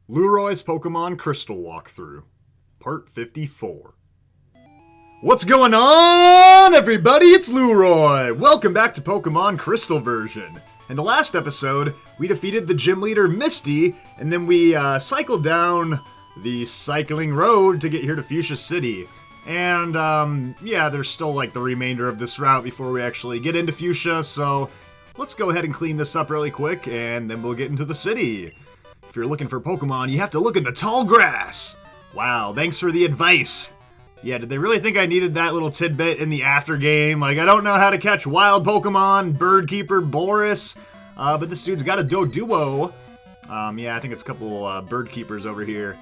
Lueroi's Pokemon Crystal Walkthrough, Part 54. What's going on, everybody? It's Lueroi! Welcome back to Pokemon Crystal version. In the last episode, we defeated the gym leader Misty, and then we cycled down the cycling road to get here to Fuchsia City. And, yeah, there's still, like, the remainder of this route before we actually get into Fuchsia, so let's go ahead and clean this up really quick, and then we'll get into the city. If you're looking for Pokemon, you have to look in the tall grass. Wow, thanks for the advice. Yeah, did they really think I needed that little tidbit in the after game? Like, I don't know how to catch wild Pokemon, Birdkeeper, Boris, but this dude's got a Doduo. Yeah, I think it's a couple Birdkeepers over here.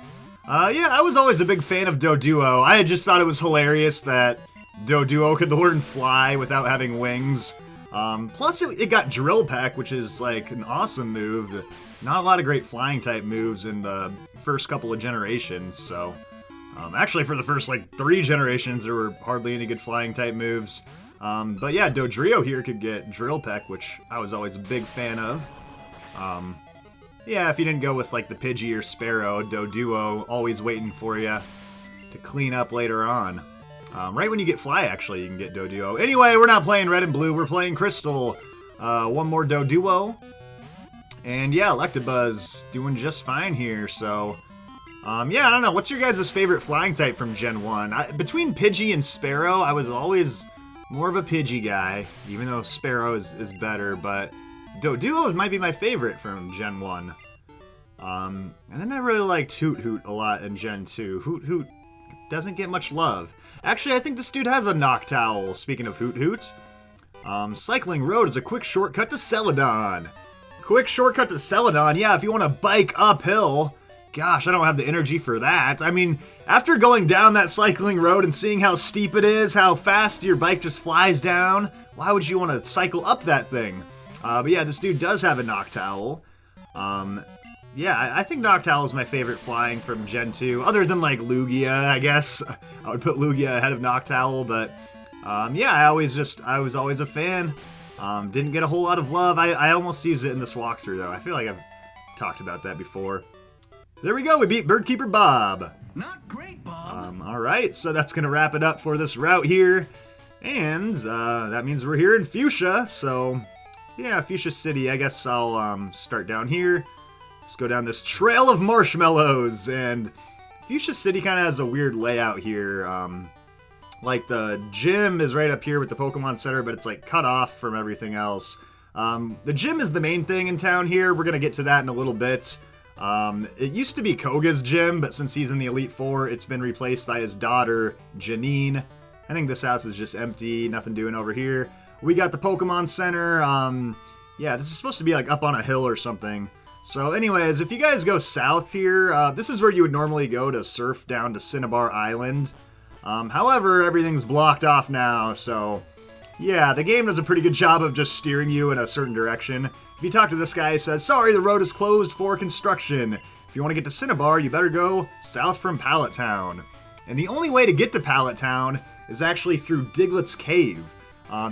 Yeah, I was always a big fan of Doduo. I just thought it was hilarious that Doduo could learn fly without having wings. Plus, it got Drill Peck, which is, like, an awesome move. Not a lot of great flying-type moves in the first couple of generations, so... actually, for the first, like, 3 generations, there were hardly any good flying-type moves. But yeah, Dodrio here could get Drill Peck, which I was always a big fan of. Yeah, if you didn't go with, like, the Pidgey or Sparrow, Doduo always waiting for you to clean up later on. Right when you get Fly, actually, you can get Doduo. Anyway, we're not playing Red and Blue, we're playing Crystal. One more Doduo. And yeah, Electabuzz doing just fine here, so... yeah, I don't know, what's your guys' favorite flying type from Gen 1? Between Pidgey and Sparrow, I was always more of a Pidgey guy, even though Sparrow is better, but Doduo might be my favorite from Gen 1. And then I really liked Hoot Hoot a lot in Gen 2. Hoot Hoot doesn't get much love. Actually, I think this dude has a Noctowl, speaking of Hoot Hoot. Cycling Road is a quick shortcut to Celadon. Quick shortcut to Celadon, yeah, if you want to bike uphill. Gosh, I don't have the energy for that. I mean, after going down that cycling road and seeing how steep it is, how fast your bike just flies down, why would you want to cycle up that thing? But yeah, this dude does have a Noctowl. Yeah, I think Noctowl is my favorite flying from Gen 2, other than, like, Lugia, I guess. I would put Lugia ahead of Noctowl, but, yeah, I was always a fan. Didn't get a whole lot of love. I almost used it in this walkthrough, though. I feel like I've talked about that before. There we go, we beat Birdkeeper Bob. Not great, Bob. Alright, so that's going to wrap it up for this route here. And, that means we're here in Fuchsia, so, yeah, Fuchsia City. I guess I'll, start down here. Let's go down this trail of marshmallows, and Fuchsia City kind of has a weird layout here. Like, the gym is right up here with the Pokemon Center, but it's, like, cut off from everything else. The gym is the main thing in town here. We're going to get to that in a little bit. It used to be Koga's gym, but since he's in the Elite Four, it's been replaced by his daughter, Janine. I think this house is just empty, nothing doing over here. We got the Pokemon Center. Yeah, this is supposed to be, like, up on a hill or something. So anyways, if you guys go south here, this is where you would normally go to surf down to Cinnabar Island. However, everything's blocked off now, so yeah, the game does a pretty good job of just steering you in a certain direction. If you talk to this guy, he says, sorry, the road is closed for construction. If you want to get to Cinnabar, you better go south from Pallet Town. And the only way to get to Pallet Town is actually through Diglett's Cave.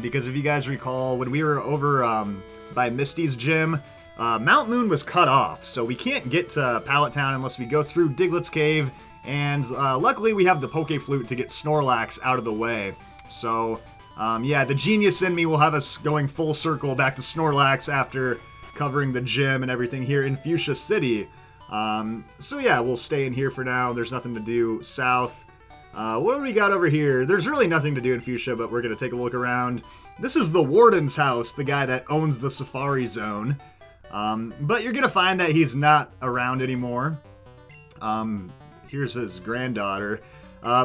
Because if you guys recall, when we were over by Misty's gym, Mount Moon was cut off, so we can't get to Pallet Town unless we go through Diglett's Cave, and luckily we have the Poke Flute to get Snorlax out of the way. So, yeah, the genius in me will have us going full circle back to Snorlax after covering the gym and everything here in Fuchsia City. So yeah, we'll stay in here for now. There's nothing to do south. What do we got over here? There's really nothing to do in Fuchsia, but we're going to take a look around. This is the Warden's house, the guy that owns the Safari Zone. But you're gonna find that he's not around anymore. Here's his granddaughter.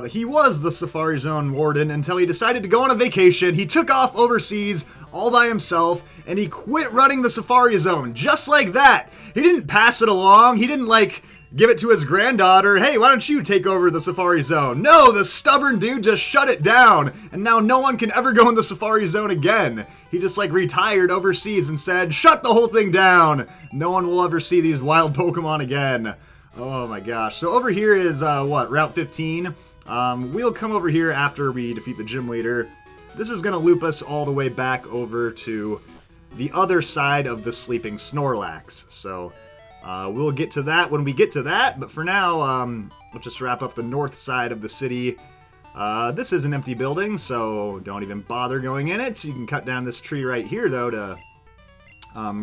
He was the Safari Zone warden until he decided to go on a vacation. He took off overseas all by himself, and he quit running the Safari Zone, just like that. He didn't pass it along. He didn't, like, give it to his granddaughter. Hey, why don't you take over the Safari Zone? No, the stubborn dude just shut it down, and now no one can ever go in the Safari Zone again. He just, like, retired overseas and said, shut the whole thing down. No one will ever see these wild Pokemon again. Oh my gosh. So over here is, what, Route 15? We'll come over here after we defeat the gym leader. This is going to loop us all the way back over to the other side of the sleeping Snorlax. So, We'll get to that when we get to that, but for now, we'll just wrap up the north side of the city. This is an empty building, so don't even bother going in it. You can cut down this tree right here, though, to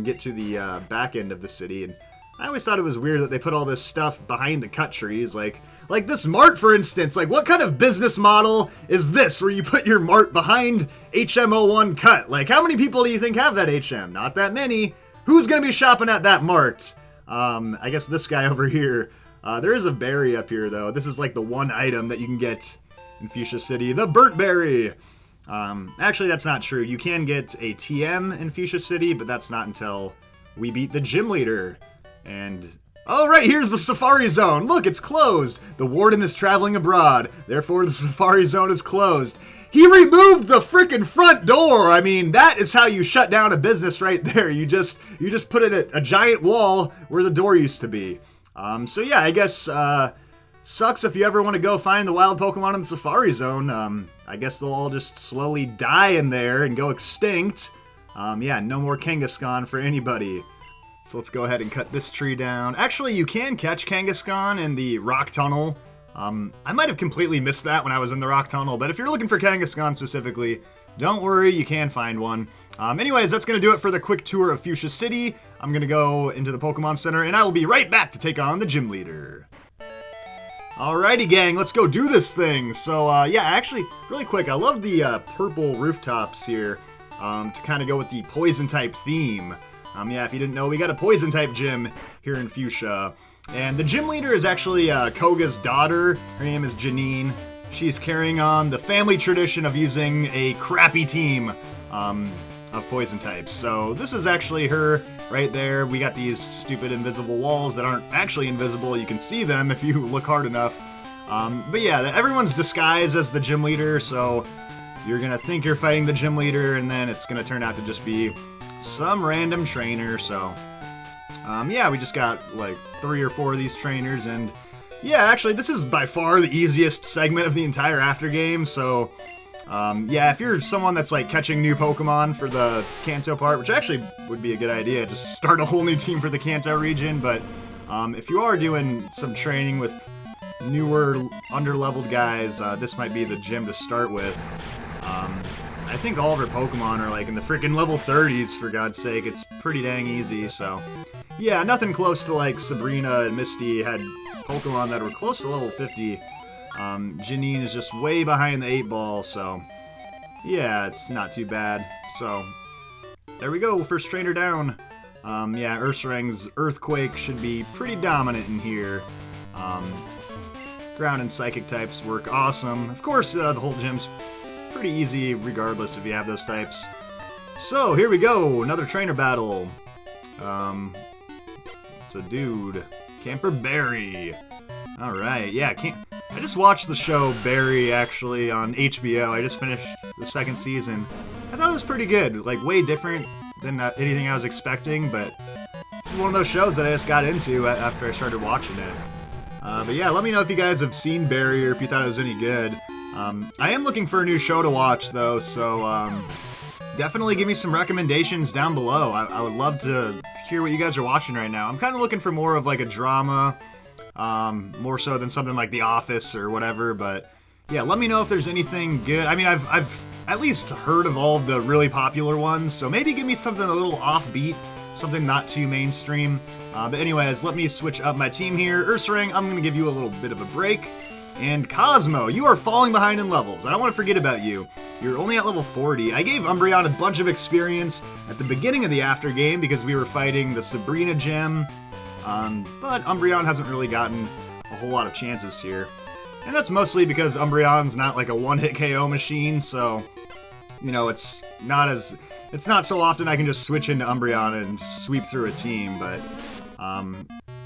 get to the back end of the city. And I always thought it was weird that they put all this stuff behind the cut trees, like this mart, for instance. Like, what kind of business model is this, where you put your mart behind HM01 cut? Like, how many people do you think have that HM? Not that many. Who's gonna be shopping at that mart? I guess this guy over here. There is a berry up here, though. This is like the one item that you can get in Fuchsia City, the burnt berry. Actually, that's not true. You can get a TM in Fuchsia City, but that's not until we beat the gym leader. And, oh, right, here's the safari zone. Look, it's closed. The warden is traveling abroad. Therefore, the safari zone is closed. He removed the frickin' front door. I mean, that is how you shut down a business right there. You just put it at a giant wall where the door used to be. So yeah, I guess, sucks if you ever want to go find the wild Pokemon in the Safari Zone. I guess they'll all just slowly die in there and go extinct. Yeah, no more Kangaskhan for anybody. So let's go ahead and cut this tree down. Actually, you can catch Kangaskhan in the rock tunnel. I might have completely missed that when I was in the rock tunnel, but if you're looking for Kangaskhan specifically, don't worry, you can find one. Anyways, that's going to do it for the quick tour of Fuchsia City. I'm going to go into the Pokemon Center, and I will be right back to take on the gym leader. Alrighty, gang, let's go do this thing. So, yeah, actually, really quick, I love the purple rooftops here to kind of go with the Poison-type theme. Yeah, if you didn't know, we got a Poison-type gym here in Fuchsia. And the gym leader is actually Koga's daughter. Her name is Janine. She's carrying on the family tradition of using a crappy team of poison types. So this is actually her right there. We got these stupid invisible walls that aren't actually invisible. You can see them if you look hard enough. But yeah, everyone's disguised as the gym leader, so you're gonna think you're fighting the gym leader, and then it's gonna turn out to just be some random trainer. So yeah, we just got like 3 or 4 of these trainers, and yeah, actually, this is by far the easiest segment of the entire after game, so yeah, if you're someone that's like catching new Pokemon for the Kanto part, which actually would be a good idea, just start a whole new team for the Kanto region, but if you are doing some training with newer, under-leveled guys, this might be the gym to start with. I think all of her Pokemon are like in the freaking level 30s, for God's sake. It's pretty dang easy, so yeah, nothing close to like Sabrina and Misty had Pokemon that were close to level 50. Janine is just way behind the 8 ball, so yeah, it's not too bad. So there we go, first trainer down. Yeah, Ursaring's Earthquake should be pretty dominant in here. Ground and Psychic types work awesome. Of course, the whole gym's pretty easy regardless if you have those types. So here we go, another trainer battle. It's a dude. Camper Barry. Alright, yeah, I just watched the show Barry, actually, on HBO. I just finished the 2nd season. I thought it was pretty good. Like, way different than anything I was expecting, but it's one of those shows that I just got into after I started watching it. But yeah, let me know if you guys have seen Barry or if you thought it was any good. I am looking for a new show to watch, though, so definitely give me some recommendations down below. I would love to hear what you guys are watching right now. I'm kind of looking for more of like a drama, more so than something like The Office or whatever, but yeah, let me know if there's anything good. I mean, I've at least heard of all of the really popular ones, so maybe give me something a little offbeat, something not too mainstream. But anyways, let me switch up my team here. Ursaring, I'm going to give you a little bit of a break. And Cosmo, you are falling behind in levels. I don't want to forget about you. You're only at level 40. I gave Umbreon a bunch of experience at the beginning of the after game because we were fighting the Sabrina gym. But Umbreon hasn't really gotten a whole lot of chances here. And that's mostly because Umbreon's not like a one-hit KO machine, so, you know, it's not so often I can just switch into Umbreon and sweep through a team, but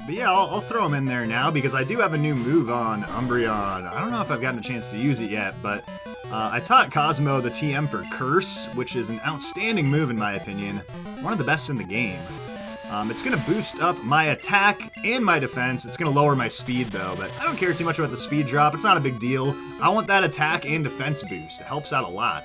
yeah, I'll throw him in there now because I do have a new move on Umbreon. I don't know if I've gotten a chance to use it yet, but I taught Cosmo the TM for Curse, which is an outstanding move in my opinion. One of the best in the game. It's going to boost up my attack and my defense. It's going to lower my speed though, but I don't care too much about the speed drop. It's not a big deal. I want that attack and defense boost. It helps out a lot.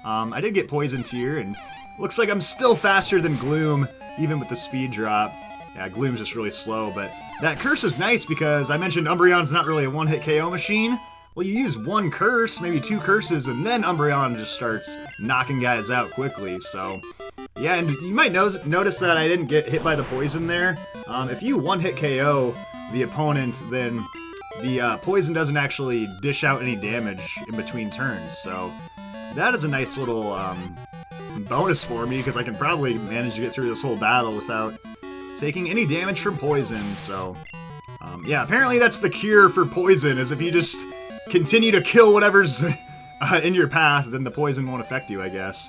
I did get poisoned here, and looks like I'm still faster than Gloom, even with the speed drop. Yeah, Gloom's just really slow, but that curse is nice because I mentioned Umbreon's not really a one-hit KO machine. Well, you use one curse, maybe two curses, and then Umbreon just starts knocking guys out quickly, so... Yeah, and you might notice that I didn't get hit by the poison there. If you one-hit KO the opponent, then the poison doesn't actually dish out any damage in between turns, so... That is a nice little bonus for me, because I can probably manage to get through this whole battle without taking any damage from poison, so... yeah, apparently that's the cure for poison, is if you just continue to kill whatever's in your path, then the poison won't affect you, I guess.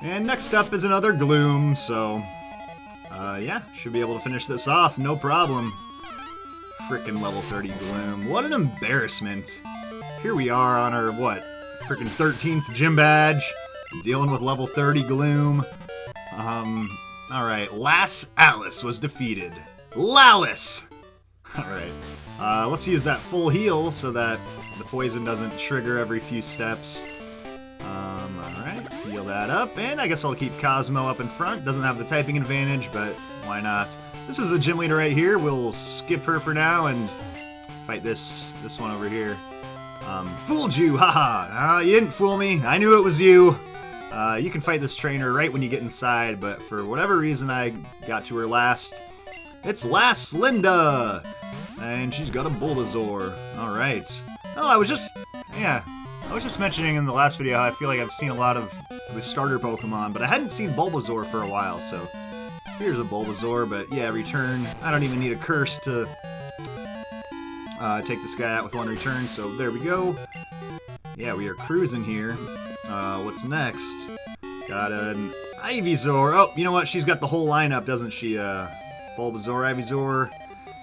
And next up is another Gloom, so... yeah, should be able to finish this off, no problem. Frickin' level 30 Gloom. What an embarrassment. Here we are on our, what, frickin' 13th gym badge, dealing with level 30 Gloom. Alright, Lass Alice was defeated. Lallis! Alright, let's use that full heal so that the poison doesn't trigger every few steps. Alright, heal that up, and I guess I'll keep Cosmo up in front. Doesn't have the typing advantage, but why not? This is the gym leader right here. We'll skip her for now and fight this one over here. Fooled you, haha! You didn't fool me. I knew it was you. You can fight this trainer right when you get inside, but for whatever reason I got to her last. It's Lass Linda! And she's got a Bulbasaur. Alright. Oh, I was just mentioning in the last video how I feel like I've seen a lot of the starter Pokemon, but I hadn't seen Bulbasaur for a while, so here's a Bulbasaur, but yeah, return. I don't even need a curse to take this guy out with one return, so there we go. Yeah, we are cruising here. What's next? Got an Ivysaur. Oh, you know what? She's got the whole lineup, doesn't she? Bulbasaur, Ivysaur,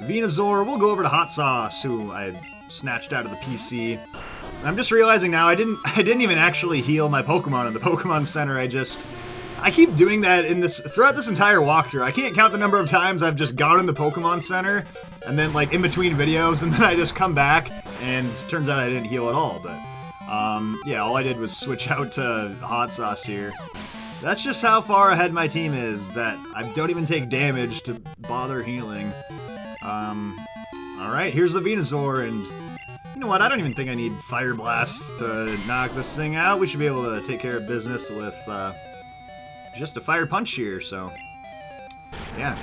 Venusaur. We'll go over to Hot Sauce, who I snatched out of the PC. I'm just realizing now I didn't even actually heal my Pokemon in the Pokemon Center. I keep doing that throughout this entire walkthrough. I can't count the number of times I've just gone in the Pokemon Center and then like in between videos, and then I just come back and it turns out I didn't heal at all. But yeah, all I did was switch out to Hot Sauce here. That's just how far ahead my team is, that I don't even take damage to bother healing. Alright, here's the Venusaur, and you know what, I don't even think I need Fire Blast to knock this thing out. We should be able to take care of business with just a Fire Punch here, so yeah.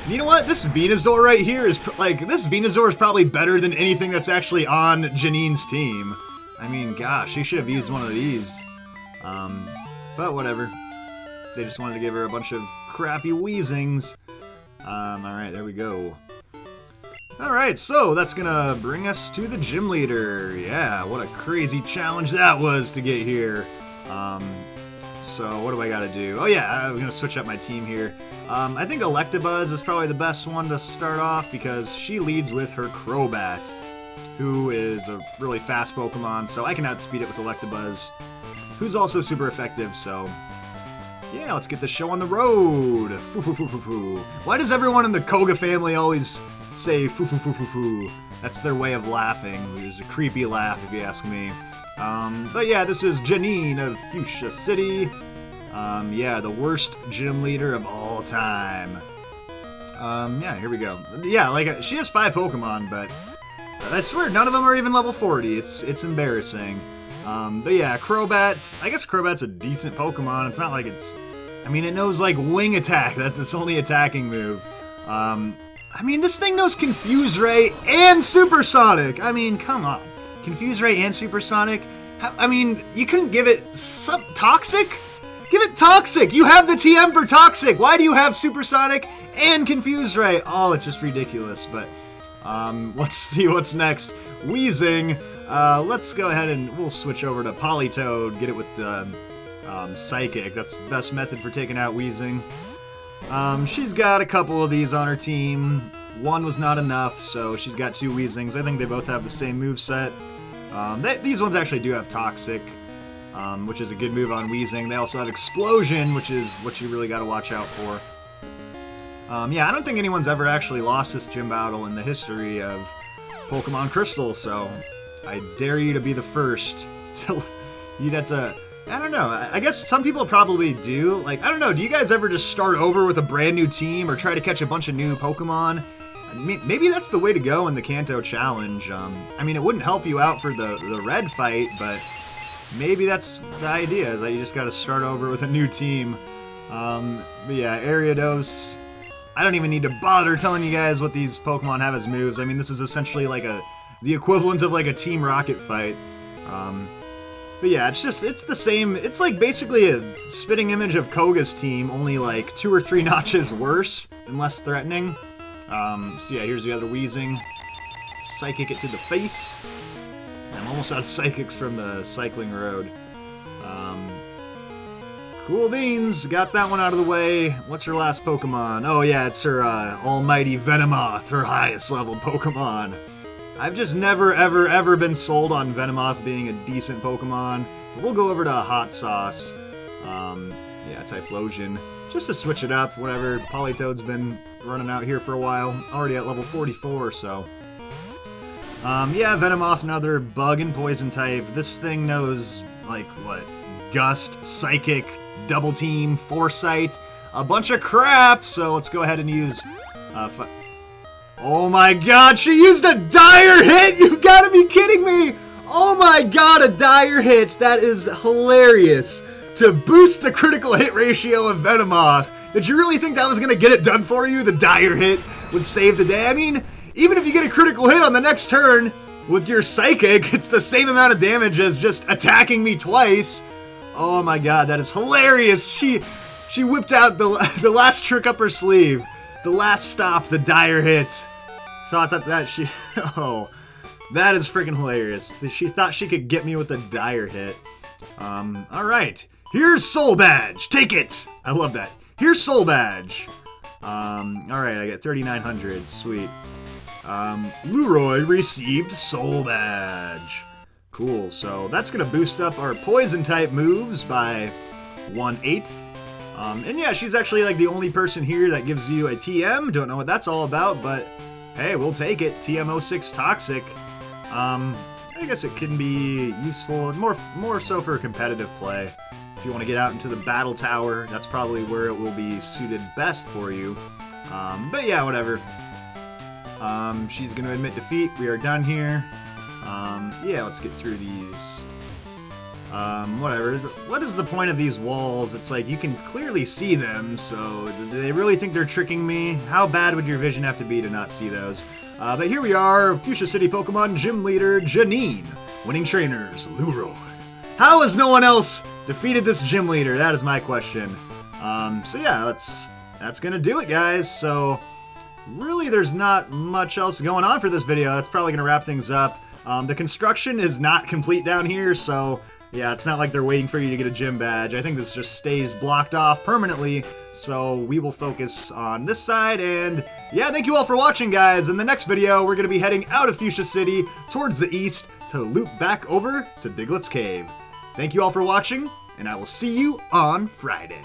You know what, this Venusaur right here is, this Venusaur is probably better than anything that's actually on Janine's team. I mean, gosh, she should have used one of these. But whatever. They just wanted to give her a bunch of crappy Weezings. Alright, there we go. Alright, so that's gonna bring us to the gym leader. Yeah, what a crazy challenge that was to get here. So what do I gotta do? Oh yeah, I'm gonna switch up my team here. I think Electabuzz is probably the best one to start off because she leads with her Crobat, who is a really fast Pokemon, so I can outspeed it with Electabuzz, who's also super effective, so yeah, let's get the show on the road. Foo foo foo foo foo. Why does everyone in the Koga family always say foo foo foo foo foo? That's their way of laughing. It's a creepy laugh, if you ask me. But yeah, this is Janine of Fuchsia City. Yeah, the worst gym leader of all time. Yeah, here we go. Yeah, like, she has 5 Pokemon, but I swear none of them are even level 40. It's embarrassing. But yeah, Crobat. I guess Crobat's a decent Pokemon. It's not like it's... I mean, it knows, like, Wing Attack. That's its only attacking move. I mean, this thing knows Confuse Ray and Supersonic. I mean, come on. Confuse Ray and Supersonic? I mean, you couldn't give it Toxic? Give it Toxic! You have the TM for Toxic! Why do you have Supersonic and Confuse Ray? Oh, it's just ridiculous, but... let's see what's next. Weezing. Let's go ahead and we'll switch over to Politoed, get it with the Psychic. That's the best method for taking out Weezing. She's got a couple of these on her team. One was not enough, so she's got 2 Weezings. I think they both have the same moveset. These ones actually do have Toxic, which is a good move on Weezing. They also have Explosion, which is what you really got to watch out for. Yeah, I don't think anyone's ever actually lost this gym battle in the history of Pokemon Crystal, so I dare you to be the first. You'd have to I don't know. I guess some people probably do. Like, I don't know. Do you guys ever just start over with a brand new team or try to catch a bunch of new Pokemon? Maybe that's the way to go in the Kanto Challenge. I mean, it wouldn't help you out for the red fight, but maybe that's the idea, is that you just got to start over with a new team. But yeah, Ariados. I don't even need to bother telling you guys what these Pokemon have as moves. I mean, this is essentially like the equivalent of like a Team Rocket fight. But yeah, it's the same. It's like basically a spitting image of Koga's team, only like 2 or 3 notches worse and less threatening. So yeah, here's the other Weezing. Psychic it to the face. I'm almost out of Psychics from the cycling road. Cool beans, got that one out of the way. What's her last Pokemon? Oh yeah, it's her almighty Venomoth, her highest level Pokemon. I've just never, ever been sold on Venomoth being a decent Pokemon. We'll go over to Hot Sauce. Yeah, Typhlosion. Just to switch it up, whatever. Politoed's been running out here for a while. Already at level 44, so. Yeah, Venomoth, another bug and poison type. This thing knows, like, what? Gust, Psychic, Double Team, Foresight, a bunch of crap, so let's go ahead and use... Oh my god, she used a dire hit! You've got to be kidding me! Oh my god, a dire hit! That is hilarious. To boost the critical hit ratio of Venomoth. Did you really think that was going to get it done for you? The dire hit would save the day? I mean, even if you get a critical hit on the next turn with your Psychic, it's the same amount of damage as just attacking me twice. Oh my god, that is hilarious. She whipped out the last trick up her sleeve. The last stop, the dire hit. Thought that she... Oh, that is freaking hilarious. She thought she could get me with a dire hit. Alright. Here's Soul Badge. Take it. I love that. Here's Soul Badge. Alright, I got 3,900. Sweet. Lueroi received Soul Badge. Cool, so that's gonna boost up our Poison-type moves by 1/8. And yeah, she's actually like the only person here that gives you a TM. Don't know what that's all about, but hey, we'll take it. TM06 Toxic. I guess it can be useful, more so for competitive play. If you want to get out into the battle tower, that's probably where it will be suited best for you. But yeah, whatever. She's going to admit defeat. We are done here. Yeah, let's get through these. Whatever. What is the point of these walls? It's like you can clearly see them, so do they really think they're tricking me? How bad would your vision have to be to not see those? But here we are, Fuchsia City Pokemon Gym Leader Janine. Winning trainers, Lueroi. How has no one else defeated this Gym Leader? That is my question. So yeah, that's gonna do it, guys. So really there's not much else going on for this video. That's probably gonna wrap things up. The construction is not complete down here, so yeah, it's not like they're waiting for you to get a gym badge. I think this just stays blocked off permanently, so we will focus on this side, and yeah, thank you all for watching, guys. In the next video, we're going to be heading out of Fuchsia City towards the east to loop back over to Diglett's Cave. Thank you all for watching, and I will see you on Friday.